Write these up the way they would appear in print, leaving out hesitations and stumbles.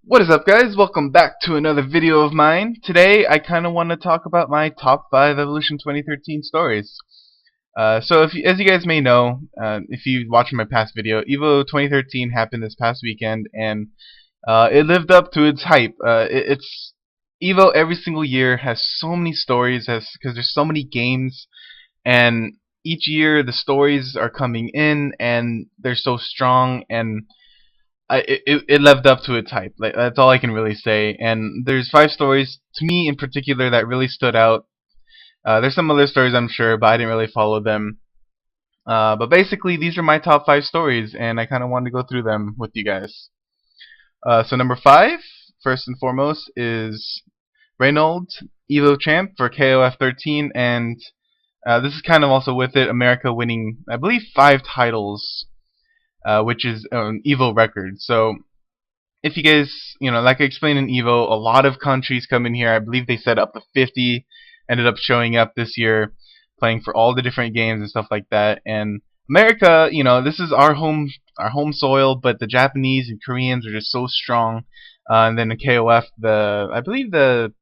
What is up, guys? Welcome back to another video of mine. Today I kind of want to talk about my top 5 Evolution 2013 stories. As you guys may know, if you watched my past video, EVO 2013 happened this past weekend, and it lived up to its hype. It's EVO every single year has so many stories, because there's so many games, and each year the stories are coming in, and they're so strong, and it lived up to its hype. Like, that's all I can really say. And there's 5 stories to me in particular that really stood out. There's some other stories I'm sure, but I didn't really follow them. But basically, these are my top 5 stories, and I kind of wanted to go through them with you guys. So number 5, first and foremost, is Reynolds Evo Champ for KOF 13, and this is kind of also with it America winning, I believe, 5 titles, which is an Evo record. So if you guys, like I explained in Evo, a lot of countries come in here. I believe they said up to 50 ended up showing up this year, playing for all the different games and stuff like that. And America, this is our home soil, but the Japanese and Koreans are just so strong. And then the KOF, I believe the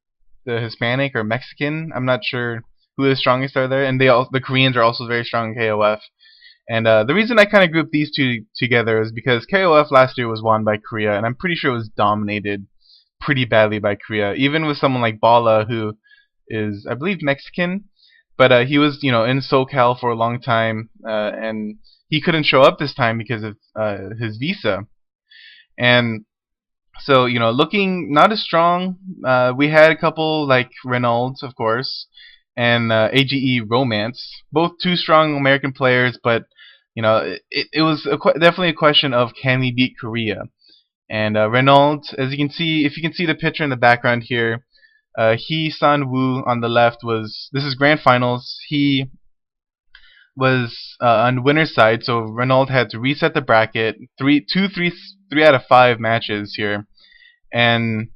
Hispanic or Mexican, I'm not sure who the strongest are there, and the Koreans are also very strong in KOF. And the reason I kind of grouped these two together is because KOF last year was won by Korea, and I'm pretty sure it was dominated pretty badly by Korea. Even with someone like Bala, who is, I believe, Mexican, but he was, in SoCal for a long time, and he couldn't show up this time because of his visa. And so, looking not as strong, we had a couple like Reynolds, of course, and AGE Romance, both two strong American players, but it was definitely a question of can we beat Korea. And Reynolds, as you can see, if you can see the picture in the background here, Hee San Woo on the left this is grand finals. He was on the winner's side, so Reynolds had to reset the bracket, three out of 5 matches here. And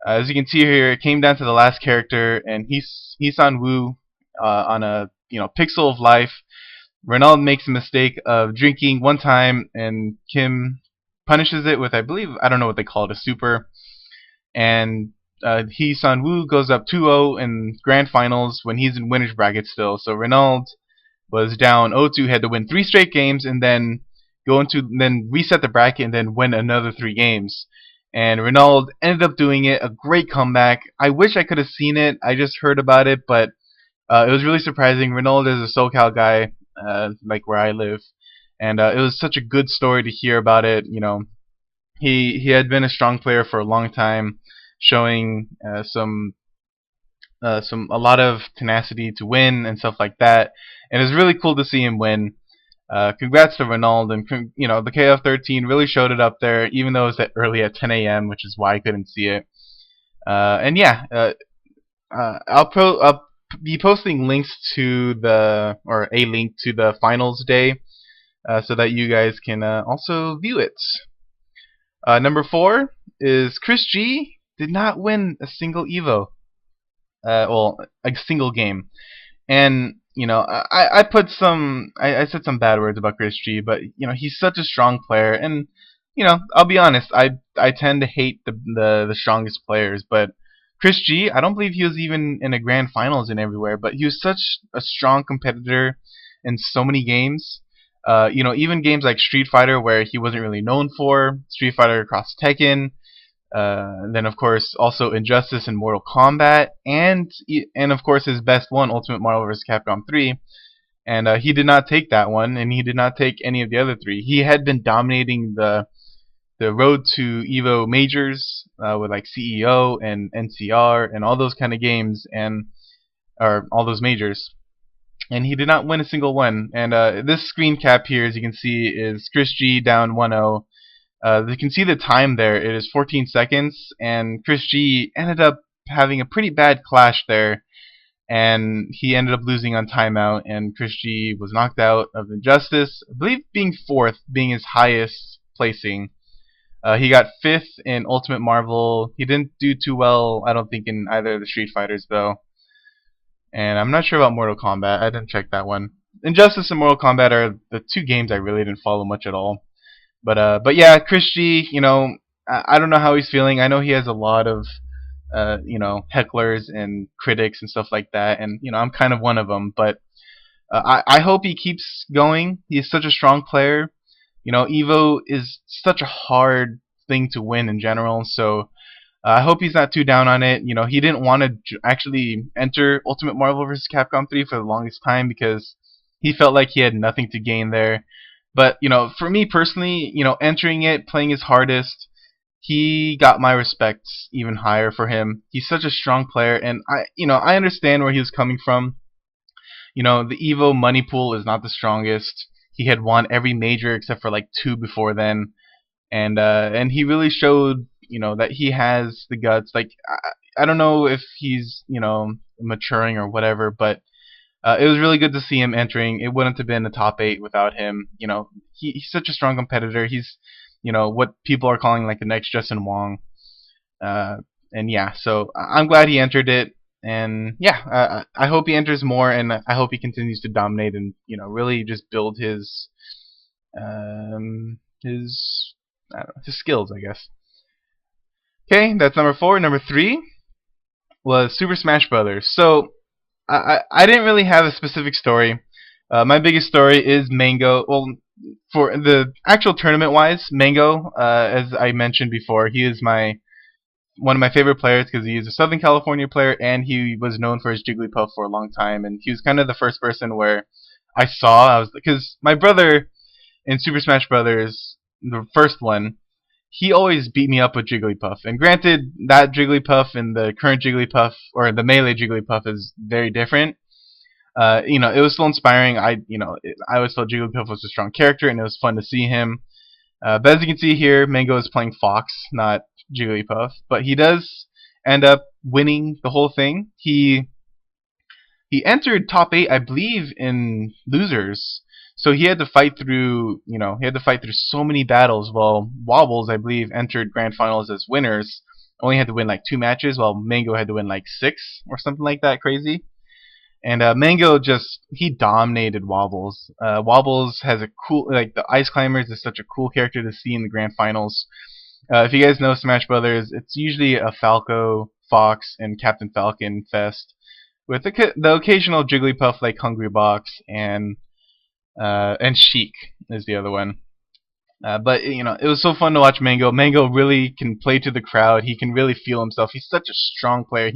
as you can see here, it came down to the last character, and Hee San Woo on a Pixel of Life. Reynolds makes a mistake of drinking one time, and Kim punishes it with, I believe, I don't know what they call it, a super. And Hee San Woo goes up 2-0 in grand finals when he's in winner's bracket still. So Reynolds was down 0-2, had to win 3 straight games, and then then reset the bracket and then win another 3 games. And Reynolds ended up doing it, a great comeback. I wish I could have seen it. I just heard about it, but it was really surprising. Reynolds is a SoCal guy, like where I live, and it was such a good story to hear about it. He had been a strong player for a long time, showing a lot of tenacity to win and stuff like that. And it was really cool to see him win. Congrats to Reynolds, and the KF 13 really showed it up there, even though it was early at 10 a.m., which is why I couldn't see it. And yeah, I'll be posting links to a link to the finals day, so that you guys can also view it. Number 4 is Chris G did not win a single Evo, well, a single game, and I said some bad words about Chris G, but he's such a strong player, and I'll be honest, I tend to hate the strongest players, but Chris G, I don't believe he was even in a grand finals and everywhere, but he was such a strong competitor in so many games. Even games like Street Fighter, where he wasn't really known for, Street Fighter Cross Tekken, and then of course also Injustice and Mortal Kombat, and of course his best one, Ultimate Marvel vs. Capcom 3. And he did not take that one, and he did not take any of the other 3. He had been dominating the road to Evo majors with like CEO and NCR and all those kind of games, or all those majors, and he did not win a single one. And this screen cap here, as you can see, is Chris G down 1-0. You can see the time there. It is 14 seconds, and Chris G ended up having a pretty bad clash there, and he ended up losing on timeout, and Chris G was knocked out of Injustice, I believe being 4th, being his highest placing. He got 5th in Ultimate Marvel. He didn't do too well, I don't think, in either of the Street Fighters, though. And I'm not sure about Mortal Kombat. I didn't check that one. Injustice and Mortal Kombat are the 2 games I really didn't follow much at all. But yeah, Chris G, I don't know how he's feeling. I know he has a lot of hecklers and critics and stuff like that, and I'm kind of one of them. But I hope he keeps going. He's such a strong player. Evo is such a hard thing to win in general, so I hope he's not too down on it. He didn't want to actually enter Ultimate Marvel vs. Capcom 3 for the longest time because he felt like he had nothing to gain there. But for me personally, entering it, playing his hardest, he got my respects even higher for him. He's such a strong player, and I understand where he was coming from. The Evo money pool is not the strongest. He had won every major except for like 2 before then, and he really showed that he has the guts. Like I don't know if he's maturing or whatever, but it was really good to see him entering. It wouldn't have been a top 8 without him. He's such a strong competitor. He's what people are calling like the next Justin Wong. And yeah, so I'm glad he entered it. And yeah, I hope he enters more, and I hope he continues to dominate and really just build his I don't know, his skills, I guess. Okay, that's number 4. Number 3 was Super Smash Brothers. So I didn't really have a specific story. My biggest story is Mango. Well, for the actual tournament-wise, Mango, as I mentioned before, he is one of my favorite players because he is a Southern California player, and he was known for his Jigglypuff for a long time. And he was kind of the first person where I was because my brother in Super Smash Brothers, the first one, he always beat me up with Jigglypuff. And granted, that Jigglypuff and the current Jigglypuff, or the Melee Jigglypuff, is very different. It was still inspiring. I always felt Jigglypuff was a strong character, and it was fun to see him. But as you can see here, Mango is playing Fox, not Jigglypuff. But he does end up winning the whole thing. He entered top 8, I believe, in losers. So he had to fight through, so many battles. While Wobbles, I believe, entered grand finals as winners. Only had to win like 2 matches, while Mango had to win like 6 or something like that, crazy. And Mango he dominated Wobbles. Wobbles has a cool, like the Ice Climbers is such a cool character to see in the grand finals. If you guys know Smash Brothers, it's usually a Falco, Fox, and Captain Falcon fest, with the occasional Jigglypuff like Hungry Box and Sheik is the other one. But it was so fun to watch Mango. Mango really can play to the crowd. He can really feel himself. He's such a strong player.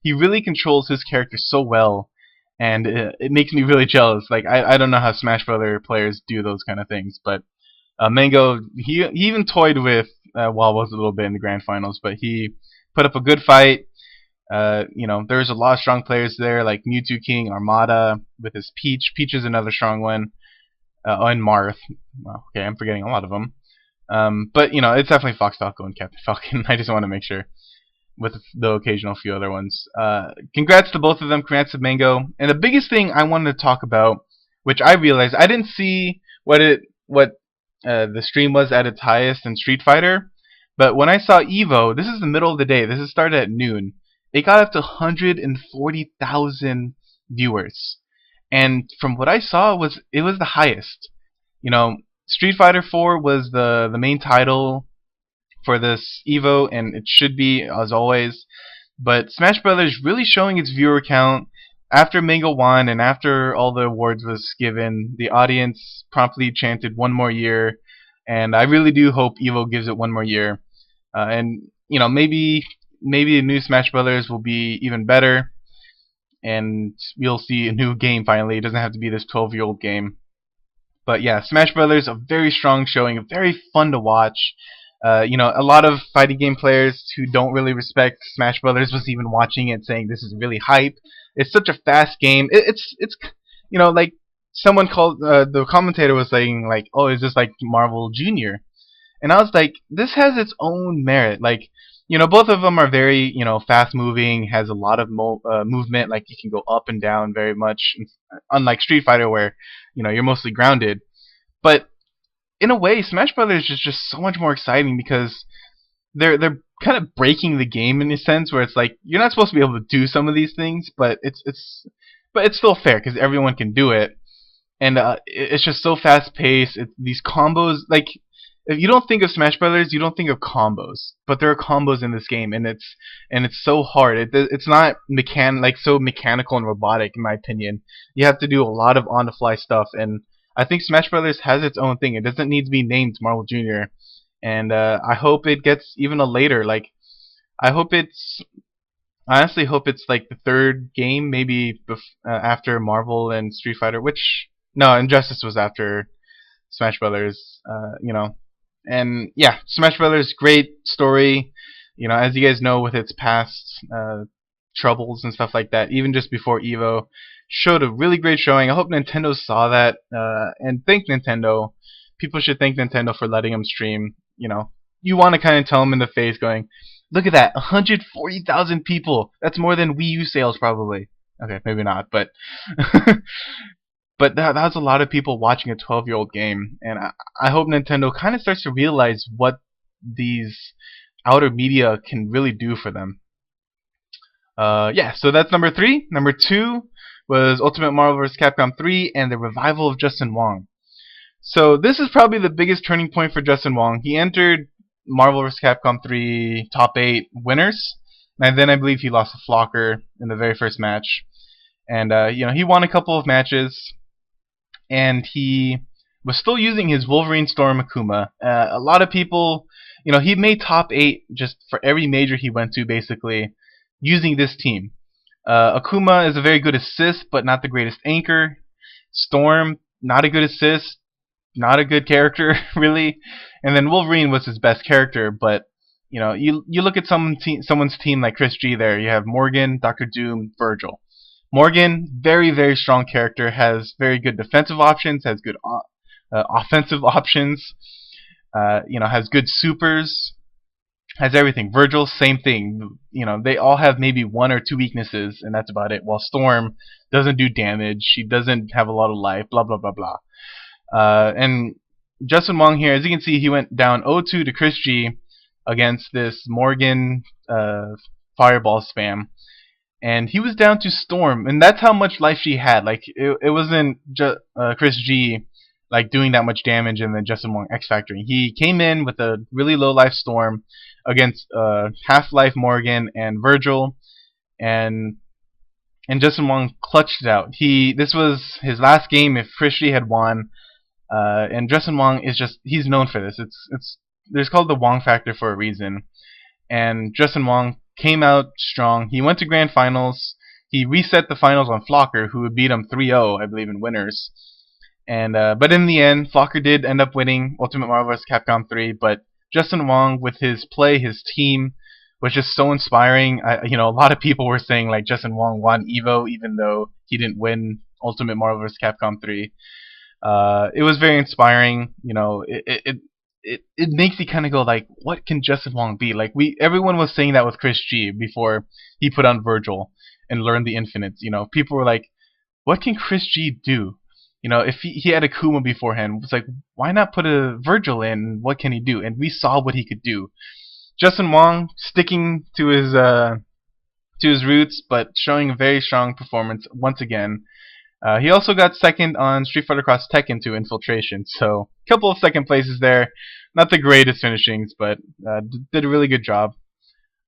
He really controls his character so well, and it makes me really jealous. Like I don't know how Smash Brother players do those kind of things, but Mango he even toyed with Wobbles a little bit in the grand finals, but he put up a good fight. There's a lot of strong players there, like Mewtwo King, Armada with his Peach. Peach is another strong one. And Marth. Well, okay, I'm forgetting a lot of them. But it's definitely Fox Falco and Captain Falcon. I just want to make sure, with the occasional few other ones. Congrats to both of them. Congrats to Mango. And the biggest thing I wanted to talk about, which I realized I didn't see what the stream was at its highest in Street Fighter, but when I saw Evo, this is the middle of the day. This is started at noon. It got up to 140,000 viewers. And from what I saw, it was the highest. Street Fighter 4 was the main title for this Evo, and it should be, as always. But Smash Brothers really showing its viewer count. After Mango won and after all the awards was given, the audience promptly chanted 1 more year, and I really do hope Evo gives it 1 more year. And maybe the new Smash Brothers will be even better, and we'll see a new game finally. It doesn't have to be this 12-year-old game. But yeah, Smash Brothers, a very strong showing, very fun to watch. A lot of fighting game players who don't really respect Smash Brothers was even watching it, saying this is really hype. It's such a fast game. It's like someone called the commentator was saying like, oh, is this like Marvel Junior? And I was like, this has its own merit. Like, both of them are very, fast moving, has a lot of movement, like you can go up and down very much, unlike Street Fighter where, you're mostly grounded. But in a way, Smash Brothers is just so much more exciting because they're kind of breaking the game in a sense where it's like you're not supposed to be able to do some of these things, but it's still fair because everyone can do it, and it's just so fast paced. These combos, like if you don't think of Smash Brothers, you don't think of combos, but there are combos in this game, and it's so hard. It's not like so mechanical and robotic, in my opinion. You have to do a lot of on the fly stuff, and I think Smash Brothers has its own thing. It doesn't need to be named Marvel Jr. And I hope it gets even a later. Like I hope it's I honestly hope it's like the third game, maybe after Marvel and Street Fighter. Which no, Injustice was after Smash Brothers. And yeah, Smash Brothers, great story. As you guys know, with its past troubles and stuff like that, even just before Evo, showed a really great showing. I hope Nintendo saw that and thank Nintendo. People should thank Nintendo for letting them stream. You want to kind of tell them in the face, going, "Look at that, 140,000 people. That's more than Wii U sales, probably." Okay, maybe not, but but that was a lot of people watching a 12-year-old game, and I hope Nintendo kind of starts to realize what these outer media can really do for them. Yeah, so that's number 3. Number 2 was Ultimate Marvel vs. Capcom 3 and the revival of Justin Wong. So this is probably the biggest turning point for Justin Wong. He entered Marvel vs. Capcom 3 top 8 winners, and then I believe he lost to Flocker in the very first match. And he won a couple of matches, and he was still using his Wolverine Storm Akuma. A lot of people, he made top 8 just for every major he went to, basically, using this team. Akuma is a very good assist, but not the greatest anchor. Storm, not a good assist, not a good character, really. And then Wolverine was his best character, but you look at someone's team like Chris G there. You have Morgan, Dr. Doom, Virgil. Morgan, very, very strong character, has very good defensive options, has good offensive options, has good supers, has everything. Virgil, same thing. They all have maybe 1 or 2 weaknesses, and that's about it. While Storm doesn't do damage, she doesn't have a lot of life, blah, blah, blah, blah. And Justin Wong here, as you can see, he went down 0-2 to Chris G against this Morgan fireball spam. And he was down to Storm, and that's how much life she had. Like it wasn't just Chris G like doing that much damage and then Justin Wong X Factoring. He came in with a really low life Storm against Half-Life Morgan and Virgil, and Justin Wong clutched it out. This was his last game if Chris G had won, and Justin Wong he's known for this. There's called the Wong factor for a reason, and Justin Wong came out strong. He went to grand finals. He reset the finals on Flocker, who would beat him 3-0, I believe, in winners. And but in the end, Flocker did end up winning Ultimate Marvel vs. Capcom 3. But Justin Wong, with his play, his team, was just so inspiring. A lot of people were saying like Justin Wong won Evo, even though he didn't win Ultimate Marvel vs. Capcom 3. It was very inspiring. It makes you kind of go like, what can Justin Wong be? Like everyone was saying that with Chris G before he put on Virgil and learned the infinites. People were like, what can Chris G do? If he had Akuma beforehand, it's like, why not put a Virgil in? What can he do? And we saw what he could do. Justin Wong sticking to his roots, but showing a very strong performance once again. He also got second on Street Fighter Cross Tekken 2 Infiltration, so a couple of second places there. Not the greatest finishings, but did a really good job.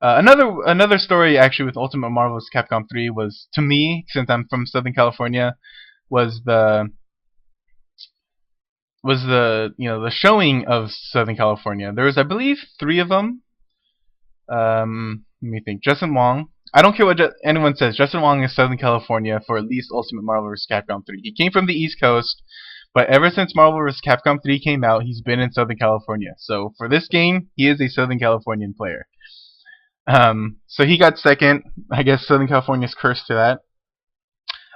Another story actually with Ultimate Marvel vs. Capcom 3 was, to me, since I'm from Southern California, was the showing of Southern California. There was, I believe, 3 of them. Let me think. Justin Wong. I don't care what anyone says. Justin Wong is Southern California for at least Ultimate Marvel vs. Capcom 3. He came from the East Coast, but ever since Marvel vs. Capcom 3 came out, he's been in Southern California. So for this game, he is a Southern Californian player. So he got second. I guess Southern California's cursed to that.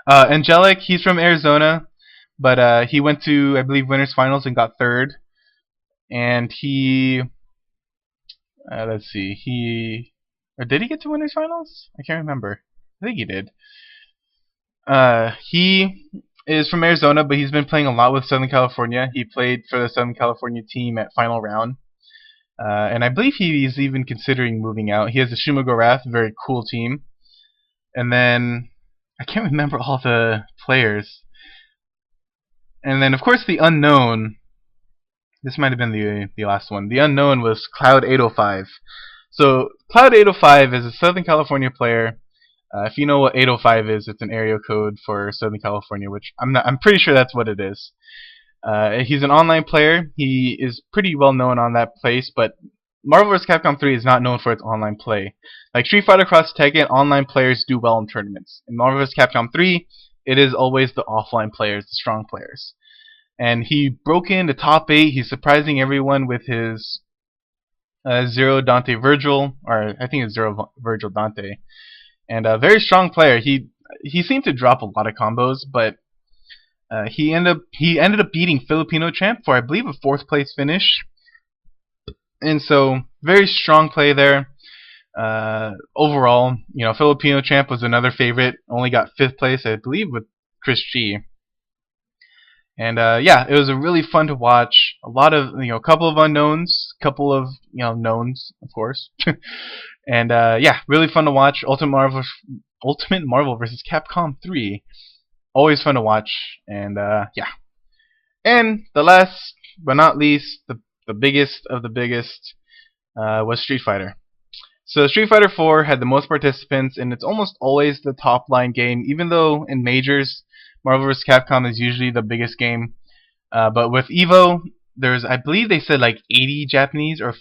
Angelic, he's from Arizona, but he went to, I believe, Winners Finals and got third. And he... let's see, or did he get to Winners Finals? I can't remember. I think he did. He is from Arizona, but he's been playing a lot with Southern California. He played for the Southern California team at Final Round. And I believe he's even considering moving out. He has a Shumago Wrath, very cool team. And then, I can't remember all the players. And then, of course, the unknown This might have been the last one. The unknown was Cloud 805. So Cloud 805 is a Southern California player. If you know what 805 is, it's an area code for Southern California, which I'm pretty sure that's what it is. He's an online player. He is pretty well known on that place, but Marvel vs. Capcom 3 is not known for its online play. Like Street Fighter Cross Tekken, online players do well in tournaments. In Marvel vs. Capcom 3, it is always the offline players, the strong players. And he broke into top 8. He's surprising everyone with his Zero Dante Virgil, or I think it's Zero Virgil Dante. And a very strong player. He seemed to drop a lot of combos, but he ended up beating Filipino champ for, I believe, a 4th place finish. And so very strong play there. Overall, you know, Filipino champ was another favorite. Only got 5th place, I believe, with Chris G. And yeah, it was a really fun to watch. A lot of, you know, a couple of unknowns, couple of, you know, knowns, of course. And yeah, really fun to watch. Ultimate Marvel vs. Capcom 3. Always fun to watch. And yeah. And the last but not least, the biggest of the biggest was Street Fighter. So Street Fighter 4 had the most participants, and it's almost always the top line game, even though in majors Marvel vs. Capcom is usually the biggest game. But with EVO, there's, I believe they said like 80 Japanese, or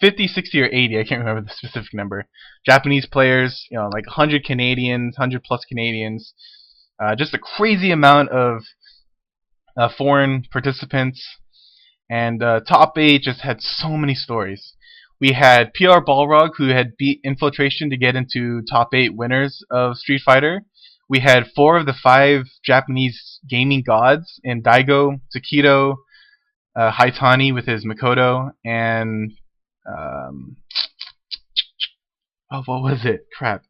50, 60, or 80, I can't remember the specific number. Japanese players, you know, like 100 Canadians, 100 plus Canadians. Just a crazy amount of foreign participants. And top 8 just had so many stories. We had PR Balrog, who had beat Infiltration to get into top 8 winners of Street Fighter. We had 4 of the 5 Japanese gaming gods in Daigo, Takedo, Haitani with his Makoto, and oh, what was it? Crap.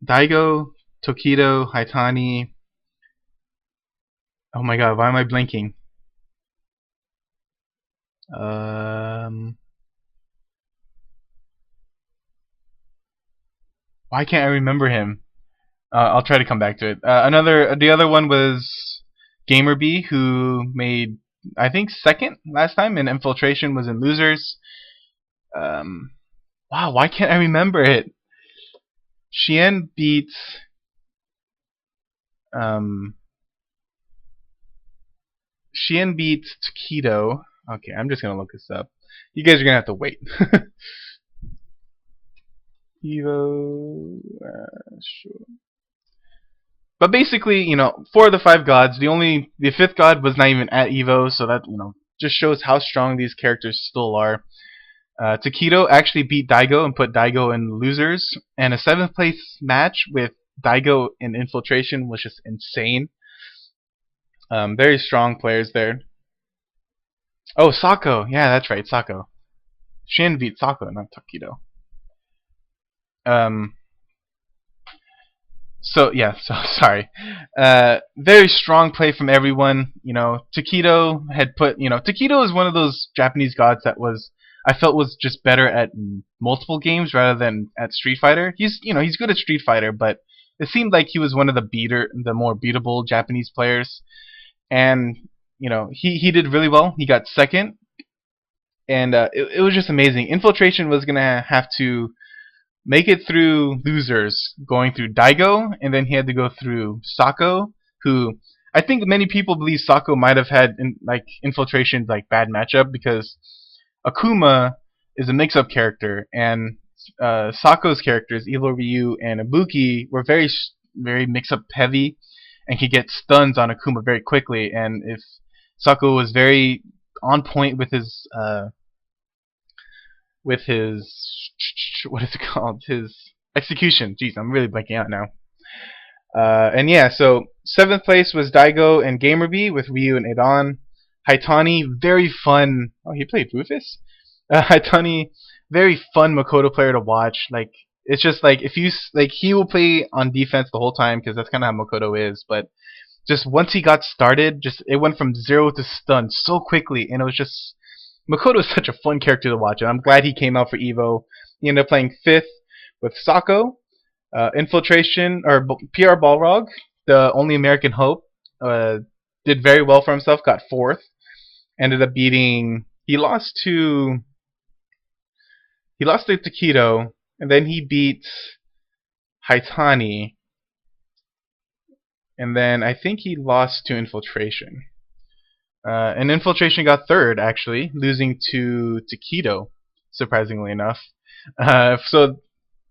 Daigo, Tokido, Haitani. Oh my god, why am I blinking? Why can't I remember him? I'll try to come back to it. The other one was GamerB, who made, I think, 2nd last time, and Infiltration was in losers. Wow, why can't I remember it? Shien beat Takedo. Okay, I'm just gonna look this up. You guys are gonna have to wait. Evo, sure. But basically, you know, 4 of the 5 gods. The 5th god was not even at Evo, so that, you know, just shows how strong these characters still are. Takedo actually beat Daigo and put Daigo in losers, and a 7th place match with Daigo in Infiltration was just insane. Very strong players there. Oh, Sako. Yeah, that's right, Sako. Shin beat Sako, not Takedo. So yeah, so sorry. Very strong play from everyone. You know, Takedo had put. You know, Takedo is one of those Japanese gods that I felt was just better at multiple games rather than at Street Fighter. He's good at Street Fighter, but it seemed like he was one of the more beatable Japanese players. And you know, he did really well. He got 2nd, and it was just amazing. Infiltration was gonna have to make it through losers, going through Daigo, and then he had to go through Sako, who I think many people believe Sako might have had Infiltration's bad matchup, because Akuma is a mix-up character, and Sako's characters, Elo Ryu and Ibuki, were very mix-up heavy, and could get stuns on Akuma very quickly. And if Sako was very on point with his what is it called? His execution. Jeez, I'm really blanking out now. And yeah, so 7th place was Daigo and GamerB with Ryu and Edan. Haitani, very fun. Oh, he played Rufus? Haitani, very fun Makoto player to watch. Like, it's just like, if you he will play on defense the whole time, because that's kind of how Makoto is. But just once he got started, it went from 0 to stun so quickly, and it was just, Makoto is such a fun character to watch, and I'm glad he came out for Evo. He ended up playing 5th with Sako. Infiltration, or PR Balrog, the only American hope, did very well for himself, got 4th. ended up beating. He lost to Takedo, and then he beat Haitani, and then I think he lost to Infiltration. And Infiltration got third, actually, losing to Takedo, surprisingly enough. So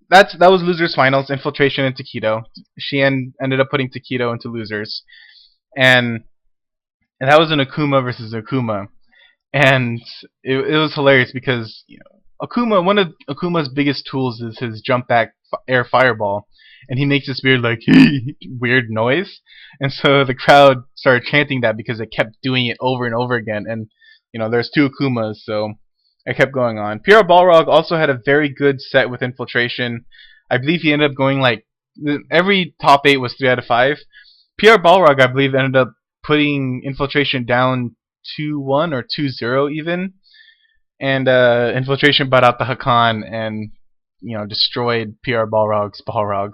that was losers finals, Infiltration and Takedo. Shien ended up putting Takedo into losers, and that was an Akuma versus Akuma, and it was hilarious because Akuma, one of Akuma's biggest tools is his jump back air fireball, and he makes this weird weird noise, and so the crowd started chanting that because it kept doing it over and over again, and there's two Akumas, so it kept going on. PR Balrog also had a very good set with Infiltration. I believe he ended up going every top 8 was 3 out of 5. PR Balrog, I believe, ended up putting Infiltration down 2-1 or 2-0 even, and Infiltration brought out the Hakan and destroyed PR Balrog's Balrog.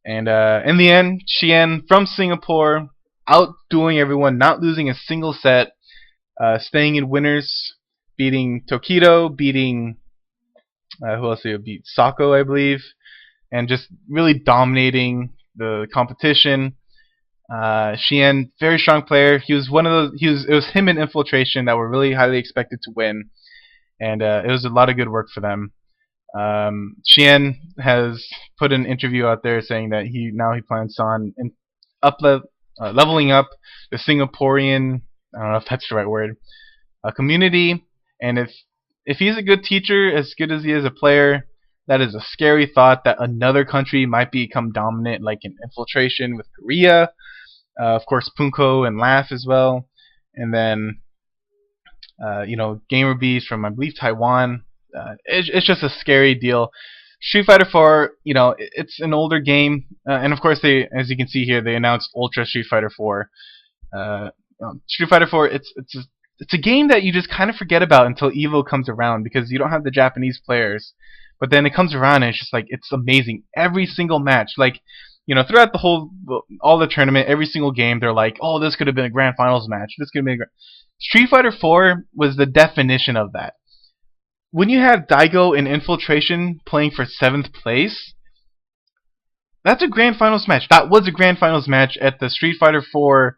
And in the end, Shien from Singapore, outdoing everyone, not losing a single set, staying in winners, beating Tokido, beating who else did he beat? Sako, I believe, and just really dominating the competition. Shien, very strong player. He was one of those. It was him and Infiltration that were really highly expected to win, and it was a lot of good work for them. Shien has put an interview out there saying that he plans on leveling up the Singaporean, I don't know if that's the right word, community, and if he's a good teacher, as good as he is a player, that is a scary thought that another country might become dominant, like in Infiltration with Korea, of course Punko and Laugh as well, and then Gamer Beast from, I believe, Taiwan. It's just a scary deal. Street Fighter 4, it's an older game, and of course as you can see here, they announced Ultra Street Fighter 4. Street Fighter 4, it's a game that you just kind of forget about until EVO comes around because you don't have the Japanese players. But then it comes around and it's just it's amazing. Every single match, throughout all the tournament, every single game, they're like, oh, this could have been a grand finals match. This could have been Street Fighter 4 was the definition of that. When you have Daigo and Infiltration playing for 7th place, that's a grand finals match. That was a grand finals match at the Street Fighter 4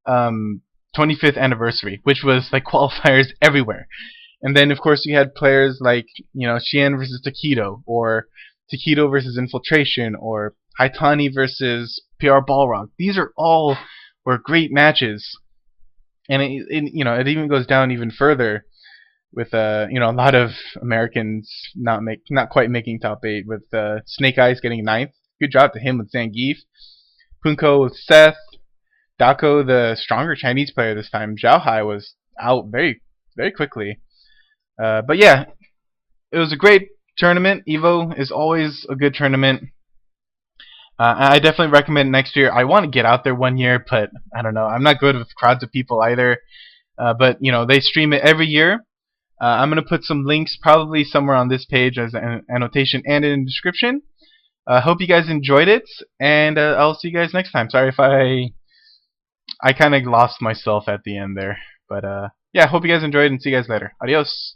25th anniversary, which was qualifiers everywhere. And then of course you had players like Shien versus Takedo, or Takedo versus Infiltration, or Haitani versus PR Balrog. These were great matches, and it even goes down even further with a lot of Americans not quite making top 8, with Snake Eyes getting 9th. Good job to him with Zangief. Punko with Seth. Dako, the stronger Chinese player this time. Zhao Hai was out very, very quickly. But yeah, it was a great tournament. EVO is always a good tournament. I definitely recommend next year. I want to get out there one year, but I don't know. I'm not good with crowds of people either. But they stream it every year. I'm going to put some links probably somewhere on this page as an annotation and in the description. Hope you guys enjoyed it, and I'll see you guys next time. Sorry if I kind of lost myself at the end there. But yeah, hope you guys enjoyed, and see you guys later. Adios.